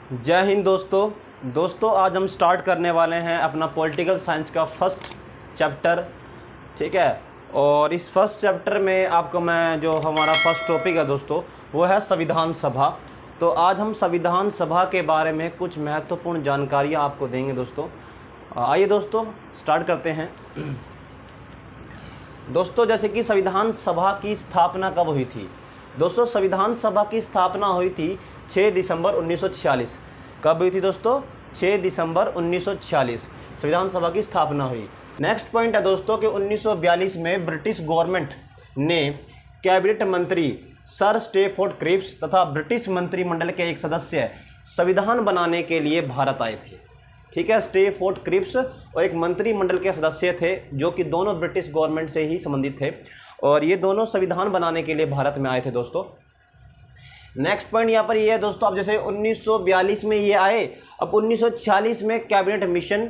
जय हिंद दोस्तों आज हम स्टार्ट करने वाले हैं अपना पॉलिटिकल साइंस का फर्स्ट चैप्टर। ठीक है, और इस फर्स्ट चैप्टर में आपको मैं जो हमारा फर्स्ट टॉपिक है दोस्तों वो है संविधान सभा। तो आज हम संविधान सभा के बारे में कुछ महत्वपूर्ण जानकारियाँ आपको देंगे दोस्तों। आइए दोस्तों स्टार्ट करते हैं। दोस्तों जैसे कि संविधान सभा की स्थापना कब हुई थी? दोस्तों संविधान सभा की स्थापना हुई थी 6 दिसंबर 1946। कब हुई थी दोस्तों? 6 दिसंबर 1946 संविधान सभा की स्थापना हुई। नेक्स्ट पॉइंट है दोस्तों कि 1942 में ब्रिटिश गवर्नमेंट ने कैबिनेट मंत्री सर स्टैफोर्ड क्रिप्स तथा ब्रिटिश मंत्रिमंडल के एक सदस्य संविधान बनाने के लिए भारत आए थे। ठीक है, स्टैफोर्ड क्रिप्स और एक मंत्रिमंडल के सदस्य थे जो कि दोनों ब्रिटिश गवर्नमेंट से ही संबंधित थे और ये दोनों संविधान बनाने के लिए भारत में आए थे दोस्तों। नेक्स्ट पॉइंट यहाँ पर ये है दोस्तों, अब जैसे 1942 में ये आए, अब 1946 में कैबिनेट मिशन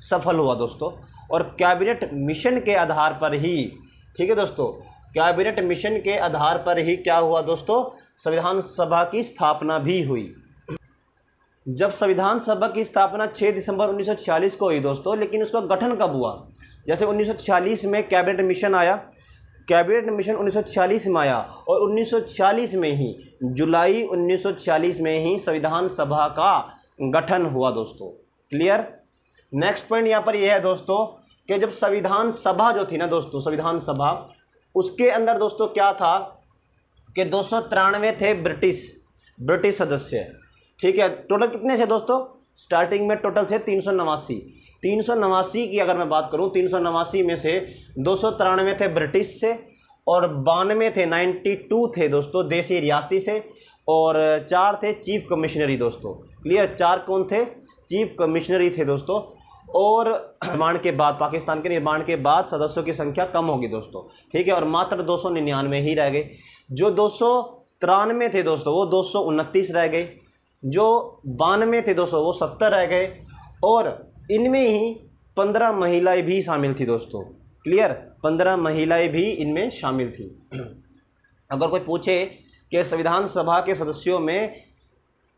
सफल हुआ दोस्तों। और कैबिनेट मिशन के आधार पर ही, ठीक है दोस्तों, कैबिनेट मिशन के आधार पर ही क्या हुआ दोस्तों? संविधान सभा की स्थापना भी हुई। जब संविधान सभा की स्थापना 6 दिसंबर 1946 को हुई दोस्तों, लेकिन उसका गठन कब हुआ? जैसे 1946 में कैबिनेट मिशन आया, कैबिनेट मिशन 1946 में आया और 1946 में ही, जुलाई 1946 में ही संविधान सभा का गठन हुआ दोस्तों। क्लियर? नेक्स्ट पॉइंट यहाँ पर यह है दोस्तों कि जब संविधान सभा जो थी ना दोस्तों, संविधान सभा, उसके अंदर दोस्तों क्या था कि 293 थे ब्रिटिश सदस्य। ठीक है, टोटल कितने थे दोस्तों? स्टार्टिंग में टोटल थे 389 की अगर मैं बात करूं, 389 में से 293 थे ब्रिटिश से और 92 थे, 92 थे दोस्तों देसी रियासती से और 4 थे चीफ कमिश्नरी दोस्तों। क्लियर? 4 कौन थे? चीफ कमिश्नरी थे दोस्तों। और निर्माण के बाद, पाकिस्तान के निर्माण के बाद सदस्यों की संख्या कम होगी दोस्तों। ठीक है, और मात्र 299 ही रह गए। जो 293 थे दोस्तों वो 229 रह गए, जो 92 थे दोस्तों वो 70 रह गए और इनमें ही 15 महिलाएं भी शामिल थी दोस्तों। क्लियर? 15 महिलाएं भी इनमें शामिल थी। अगर कोई पूछे कि संविधान सभा के सदस्यों में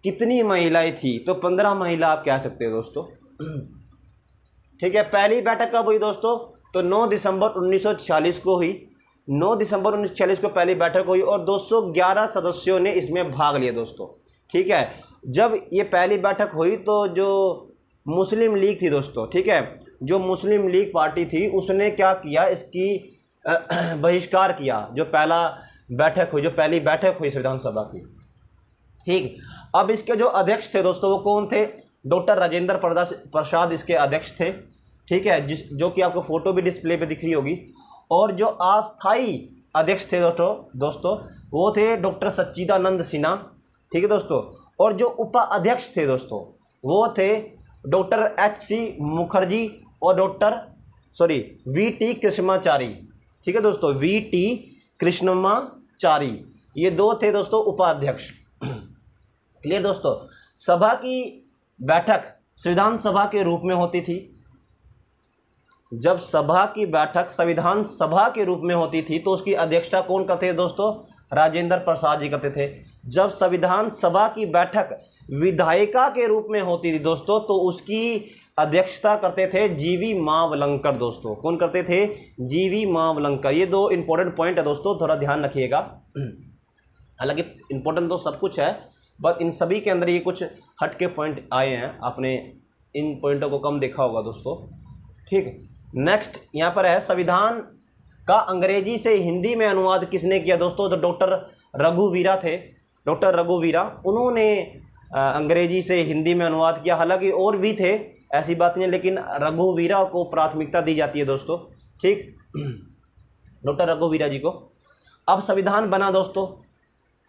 कितनी महिलाएं थी तो 15 महिला आप कह सकते हो दोस्तों। ठीक है, पहली बैठक कब हुई दोस्तों? तो 9 दिसंबर 1946 को हुई। 9 दिसंबर 1946 को पहली बैठक हुई और 211 सदस्यों ने इसमें भाग लिया दोस्तों। ठीक है, जब ये पहली बैठक हुई तो जो मुस्लिम लीग थी दोस्तों, ठीक है, जो मुस्लिम लीग पार्टी थी उसने क्या किया, इसकी बहिष्कार किया। जो पहली बैठक हुई संविधान सभा की। ठीक, अब इसके जो अध्यक्ष थे दोस्तों वो कौन थे? डॉक्टर राजेंद्र प्रसाद इसके अध्यक्ष थे। ठीक है, जो कि आपको फोटो भी डिस्प्ले पे दिख रही होगी। और जो अस्थाई अध्यक्ष थे दोस्तों वो थे डॉक्टर सच्चिदानंद सिन्हा। ठीक है दोस्तों, और जो उपाध्यक्ष थे दोस्तों वो थे डॉक्टर H.C. मुखर्जी और V.T. कृष्णाचारी। ठीक है दोस्तों, V.T. कृष्णाचारी, ये 2 थे दोस्तों उपाध्यक्ष। क्लियर दोस्तों? सभा की बैठक संविधान सभा के रूप में होती थी। जब सभा की बैठक संविधान सभा के रूप में होती थी तो उसकी अध्यक्षता कौन करते थे दोस्तों? राजेंद्र प्रसाद जी करते थे। जब संविधान सभा की बैठक विधायिका के रूप में होती थी दोस्तों तो उसकी अध्यक्षता करते थे जीवी मावलंकर दोस्तों। कौन करते थे? जीवी मावलंकर। ये 2 इंपॉर्टेंट पॉइंट है दोस्तों, थोड़ा ध्यान रखिएगा। हालांकि इंपॉर्टेंट तो सब कुछ है, बट इन सभी के अंदर ये कुछ हटके पॉइंट आए हैं, आपने इन पॉइंटों को कम देखा होगा दोस्तों। ठीक, नेक्स्ट यहाँ पर है संविधान का अंग्रेजी से हिंदी में अनुवाद किसने किया दोस्तों? तो डॉक्टर रघुवीरा थे। डॉक्टर रघुवीरा, उन्होंने अंग्रेजी से हिंदी में अनुवाद किया। हालांकि और भी थे, ऐसी बात नहीं, लेकिन रघुवीरा को प्राथमिकता दी जाती है दोस्तों। ठीक, डॉक्टर रघुवीरा जी को। अब संविधान बना दोस्तों,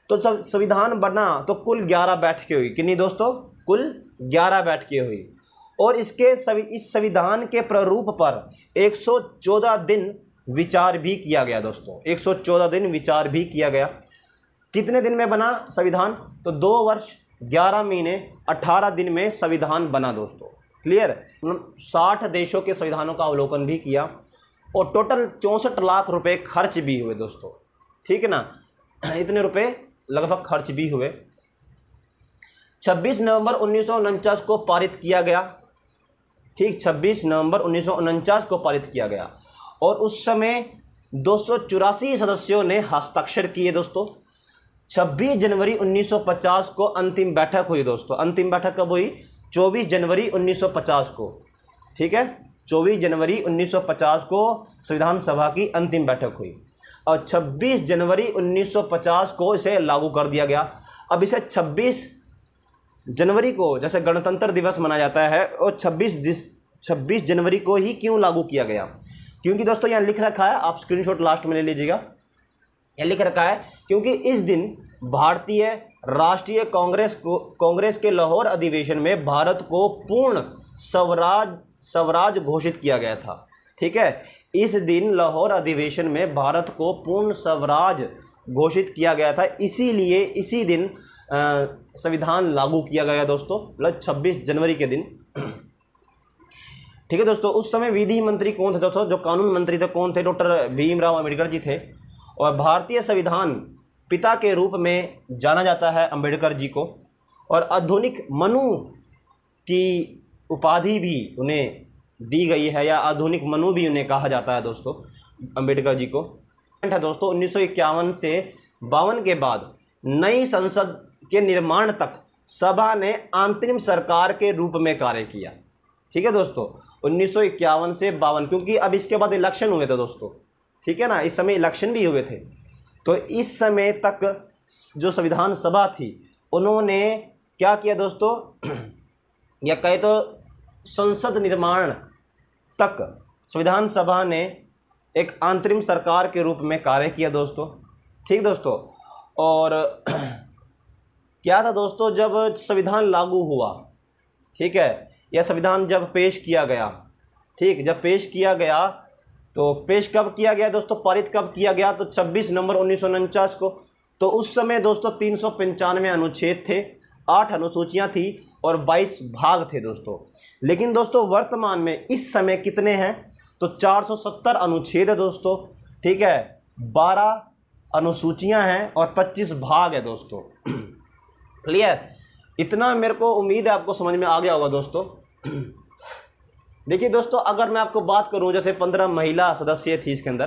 तो जब संविधान बना तो कुल 11 बैठकें हुई। कितनी दोस्तों? कुल 11 बैठकें हुई। और इस संविधान के प्रारूप पर 114 दिन विचार भी किया गया दोस्तों। 114 दिन विचार भी किया गया। कितने दिन में बना संविधान? तो 2 वर्ष 11 महीने 18 दिन में संविधान बना दोस्तों। क्लियर? 60 देशों के संविधानों का अवलोकन भी किया और टोटल 64 लाख रुपए खर्च भी हुए दोस्तों। ठीक है ना, इतने रुपए लगभग खर्च भी हुए। 26 नवंबर 1949 को पारित किया गया। ठीक, 26 नवंबर 1949 को पारित किया गया और उस समय 284 सदस्यों ने हस्ताक्षर किए दोस्तों। 26 जनवरी 1950 को अंतिम बैठक हुई दोस्तों। अंतिम बैठक कब हुई? 24 जनवरी 1950 को। ठीक है, 24 जनवरी 1950 को संविधान सभा की अंतिम बैठक हुई और 26 जनवरी 1950 को इसे लागू कर दिया गया। अब इसे 26 जनवरी को जैसे गणतंत्र दिवस मनाया जाता है और 26 जनवरी को ही क्यों लागू किया गया? क्योंकि दोस्तों यहाँ लिख रखा है, आप स्क्रीनशॉट लास्ट में ले लीजिएगा, यहाँ लिख रखा है क्योंकि इस दिन भारतीय राष्ट्रीय कांग्रेस के लाहौर अधिवेशन में भारत को पूर्ण स्वराज घोषित किया गया था। ठीक है, इस दिन लाहौर अधिवेशन में भारत को पूर्ण स्वराज घोषित किया गया था, इसीलिए इसी दिन संविधान लागू किया गया दोस्तों, मतलब 26 जनवरी के दिन। ठीक है दोस्तों, उस समय विधि मंत्री कौन थे दोस्तों? जो कानून मंत्री थे कौन थे? डॉक्टर भीमराव अंबेडकर जी थे। और भारतीय संविधान पिता के रूप में जाना जाता है अंबेडकर जी को, और आधुनिक मनु की उपाधि भी उन्हें दी गई है, या आधुनिक मनु भी उन्हें कहा जाता है दोस्तों अंबेडकर जी को। है दोस्तों 1951 से 52 के बाद नई संसद के निर्माण तक सभा ने अंतरिम सरकार के रूप में कार्य किया। ठीक है दोस्तों, 1951 से 52, क्योंकि अब इसके बाद इलेक्शन हुए थे दोस्तों। ठीक है ना, इस समय इलेक्शन भी हुए थे, तो इस समय तक जो संविधान सभा थी उन्होंने क्या किया दोस्तों, या कहे तो संसद निर्माण तक संविधान सभा ने एक अंतरिम सरकार के रूप में कार्य किया दोस्तों। ठीक दोस्तों, और क्या था दोस्तों, जब संविधान लागू हुआ, ठीक है, यह संविधान जब पेश किया गया, ठीक, जब पेश किया गया तो पेश कब किया गया दोस्तों, पारित कब किया गया? तो 26 नवंबर 1949 को। तो उस समय दोस्तों 395 अनुच्छेद थे, 8 अनुसूचियां थी और 22 भाग थे दोस्तों। लेकिन दोस्तों वर्तमान में इस समय कितने हैं? तो 470 अनुच्छेद है दोस्तों। ठीक है, 12 अनुसूचियां हैं और 25 भाग है दोस्तों। क्लियर? इतना मेरे को उम्मीद है आपको समझ में आ गया होगा दोस्तों। देखिए दोस्तों, अगर मैं आपको बात करूं, जैसे 15 महिला सदस्य थी इसके अंदर,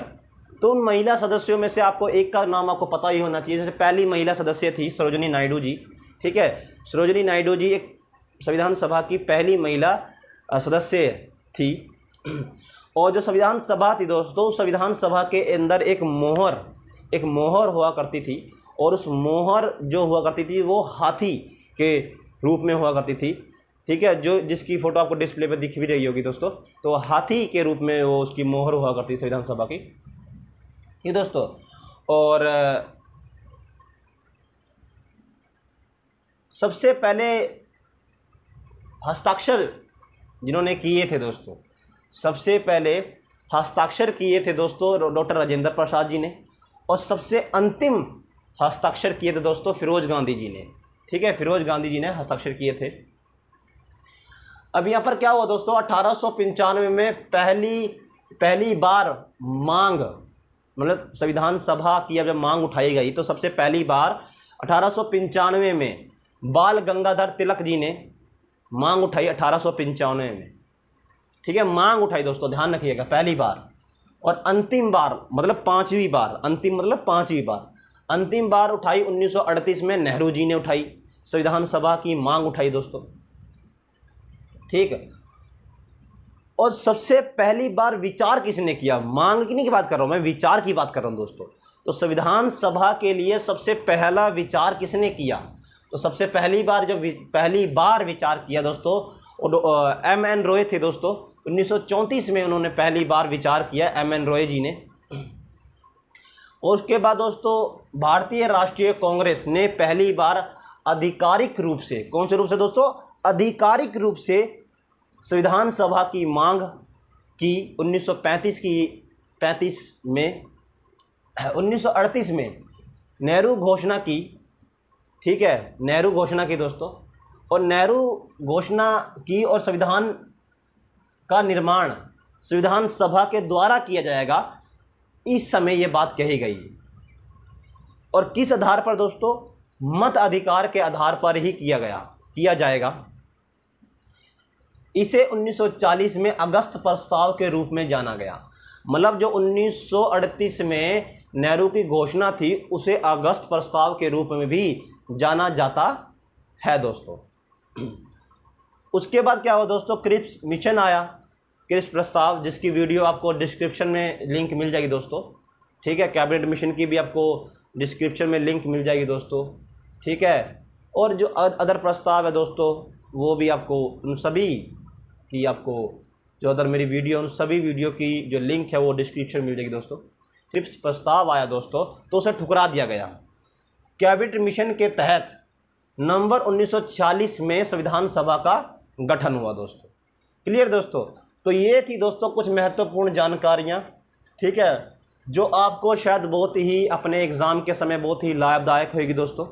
तो उन महिला सदस्यों में से आपको एक का नाम आपको पता ही होना चाहिए। जैसे पहली महिला सदस्य थी सरोजिनी नायडू जी। ठीक है, सरोजिनी नायडू जी एक संविधान सभा की पहली महिला सदस्य थी। और जो संविधान सभा थी दोस्तों, संविधान सभा के अंदर एक मोहर हुआ करती थी, और उस मोहर जो हुआ करती थी वो हाथी के रूप में हुआ करती थी। ठीक है, जो जिसकी फ़ोटो आपको डिस्प्ले पे दिख भी रही होगी दोस्तों, तो हाथी के रूप में वो उसकी मोहर हुआ करती संविधान सभा की। ये दोस्तों, और सबसे पहले हस्ताक्षर जिन्होंने किए थे दोस्तों, सबसे पहले हस्ताक्षर किए थे दोस्तों डॉक्टर राजेंद्र प्रसाद जी ने, और सबसे अंतिम हस्ताक्षर किए थे दोस्तों फिरोज गांधी जी ने। ठीक है, फिरोज गांधी जी ने हस्ताक्षर किए थे। अब यहाँ पर क्या हुआ दोस्तों, 1895 में पहली बार मांग, मतलब संविधान सभा की अब जब मांग उठाई गई, तो सबसे पहली बार 1895 में बाल गंगाधर तिलक जी ने मांग उठाई 1895 में। ठीक है, मांग उठाई दोस्तों, ध्यान रखिएगा, पहली बार। और अंतिम बार मतलब पांचवी बार, अंतिम मतलब पांचवी बार, अंतिम बार उठाई 1938 में नेहरू जी ने उठाई, संविधान सभा की मांग उठाई दोस्तों। ठीक है, और सबसे पहली बार विचार किसने किया? मांग की नहीं की बात कर रहा हूं मैं, विचार की बात कर रहा हूं दोस्तों। तो संविधान सभा के लिए सबसे पहला विचार किसने किया? तो सबसे पहली बार विचार किया दोस्तों M.N. रॉय थे दोस्तों। 1934 में उन्होंने पहली बार विचार किया, M.N. रॉय जी ने। और उसके बाद दोस्तों भारतीय राष्ट्रीय कांग्रेस ने पहली बार आधिकारिक रूप से, कौन से रूप से दोस्तों? आधिकारिक रूप से संविधान सभा की मांग की 1938 में नेहरू घोषणा की। ठीक है, नेहरू घोषणा की दोस्तों, और नेहरू घोषणा की और संविधान का निर्माण संविधान सभा के द्वारा किया जाएगा, इस समय ये बात कही गई। और किस आधार पर दोस्तों? मत अधिकार के आधार पर ही किया गया। किया जाएगा, इसे 1940 में अगस्त प्रस्ताव के रूप में जाना गया। मतलब जो 1938 में नेहरू की घोषणा थी उसे अगस्त प्रस्ताव के रूप में भी जाना जाता है दोस्तों। उसके बाद क्या हुआ दोस्तों, क्रिप्स मिशन आया, क्रिप्स प्रस्ताव, जिसकी वीडियो आपको डिस्क्रिप्शन में लिंक मिल जाएगी दोस्तों, ठीक है। कैबिनेट मिशन की भी आपको डिस्क्रिप्शन में लिंक मिल जाएगी दोस्तों, ठीक है। और जो अदर प्रस्ताव है दोस्तों वो भी आपको उन सभी की, आपको जो अदर मेरी वीडियो उन सभी वीडियो की जो लिंक है वो डिस्क्रिप्शन में मिल जाएगी दोस्तों। क्रिप्स प्रस्ताव आया दोस्तों तो उसे ठुकरा दिया गया। कैबिनेट मिशन के तहत नवंबर 1946 में संविधान सभा का गठन हुआ दोस्तों। क्लियर दोस्तों। तो ये थी दोस्तों कुछ महत्वपूर्ण जानकारियाँ, ठीक है, जो आपको शायद बहुत ही अपने एग्ज़ाम के समय बहुत ही लाभदायक होगी दोस्तों।